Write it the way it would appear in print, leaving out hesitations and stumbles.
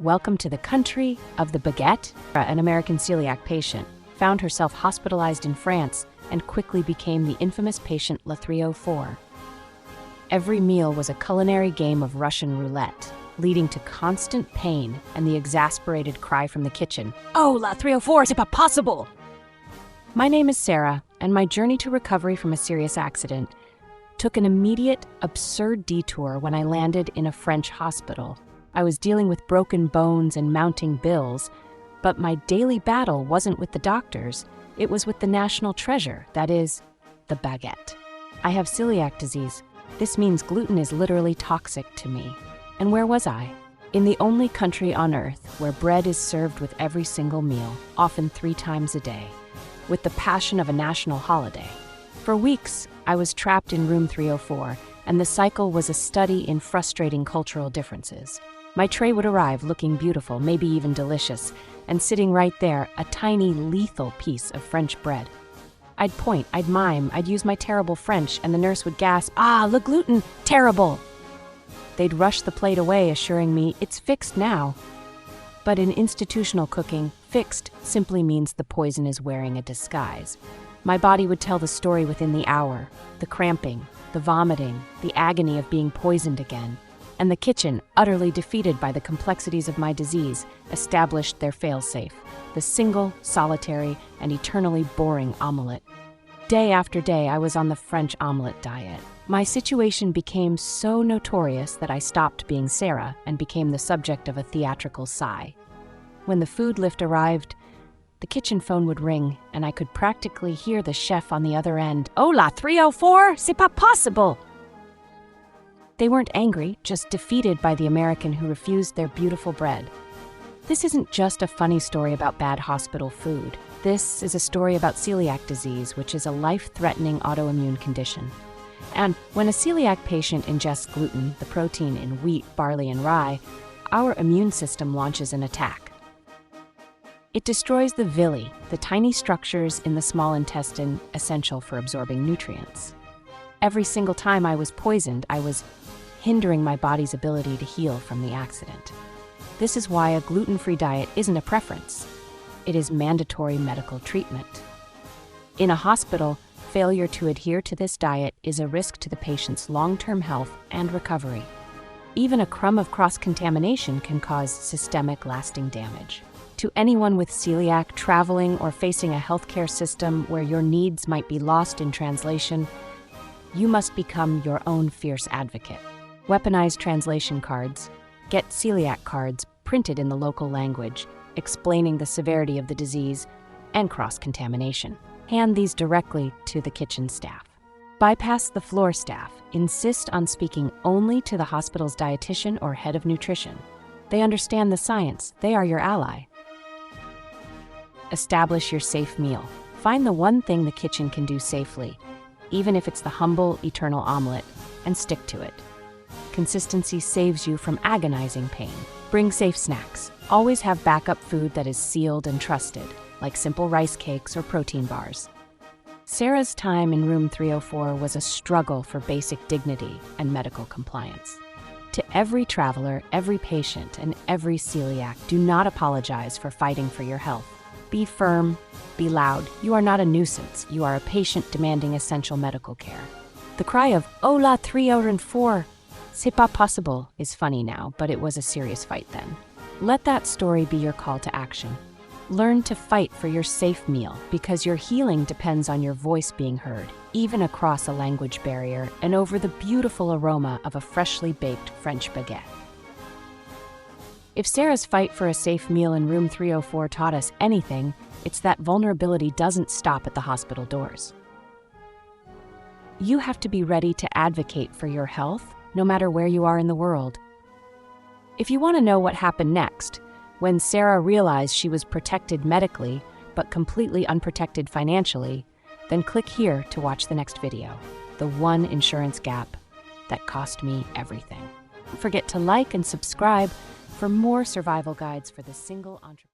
Welcome to the country of the baguette. An American celiac patient found herself hospitalized in France and quickly became the infamous patient La 304. Every meal was a culinary game of Russian roulette, leading to constant pain and the exasperated cry from the kitchen, "Oh, La 304, c'est pas possible!" My name is Sarah, and my journey to recovery from a serious accident took an immediate, absurd detour when I landed in a French hospital. I was dealing with broken bones and mounting bills, but my daily battle wasn't with the doctors, it was with the national treasure, that is, the baguette. I have celiac disease. This means gluten is literally toxic to me. And where was I? In the only country on earth where bread is served with every single meal, often 3 times a day, with the passion of a national holiday. For weeks, I was trapped in room 304, and the cycle was a study in frustrating cultural differences. My tray would arrive looking beautiful, maybe even delicious, and sitting right there, a tiny, lethal piece of French bread. I'd point, I'd mime, I'd use my terrible French, and the nurse would gasp, "Ah, le gluten, terrible!" They'd rush the plate away, assuring me, "It's fixed now." But in institutional cooking, fixed simply means the poison is wearing a disguise. My body would tell the story within the hour, the cramping, the vomiting, the agony of being poisoned again. And the kitchen, utterly defeated by the complexities of my disease, established their fail-safe, the single, solitary, and eternally boring omelet. Day after day, I was on the French omelet diet. My situation became so notorious that I stopped being Sarah and became the subject of a theatrical sigh. When the food lift arrived, the kitchen phone would ring, and I could practically hear the chef on the other end. "Oh, la 304, c'est pas possible!" They weren't angry, just defeated by the American who refused their beautiful bread. This isn't just a funny story about bad hospital food. This is a story about celiac disease, which is a life-threatening autoimmune condition. And when a celiac patient ingests gluten, the protein in wheat, barley, and rye, our immune system launches an attack. It destroys the villi, the tiny structures in the small intestine essential for absorbing nutrients. Every single time I was poisoned, I was hindering my body's ability to heal from the accident. This is why a gluten-free diet isn't a preference. It is mandatory medical treatment. In a hospital, failure to adhere to this diet is a risk to the patient's long-term health and recovery. Even a crumb of cross-contamination can cause systemic lasting damage. To anyone with celiac traveling or facing a healthcare system where your needs might be lost in translation, you must become your own fierce advocate. Weaponize translation cards, get celiac cards printed in the local language, explaining the severity of the disease and cross-contamination. Hand these directly to the kitchen staff. Bypass the floor staff. Insist on speaking only to the hospital's dietitian or head of nutrition. They understand the science. They are your ally. Establish your safe meal. Find the one thing the kitchen can do safely, even if it's the humble, eternal omelet, and stick to it. Consistency saves you from agonizing pain. Bring safe snacks. Always have backup food that is sealed and trusted, like simple rice cakes or protein bars. Sarah's time in room 304 was a struggle for basic dignity and medical compliance. To every traveler, every patient, and every celiac, do not apologize for fighting for your health. Be firm, be loud. You are not a nuisance. You are a patient demanding essential medical care. The cry of, "Oh, la 304, c'est pas possible," is funny now, but it was a serious fight then. Let that story be your call to action. Learn to fight for your safe meal, because your healing depends on your voice being heard, even across a language barrier and over the beautiful aroma of a freshly baked French baguette. If Sarah's fight for a safe meal in room 304 taught us anything, it's that vulnerability doesn't stop at the hospital doors. You have to be ready to advocate for your health, no matter where you are in the world. If you want to know what happened next, when Sarah realized she was protected medically, but completely unprotected financially, then click here to watch the next video, the one insurance gap that cost me everything. Don't forget to like and subscribe for more survival guides for the single entrepreneur.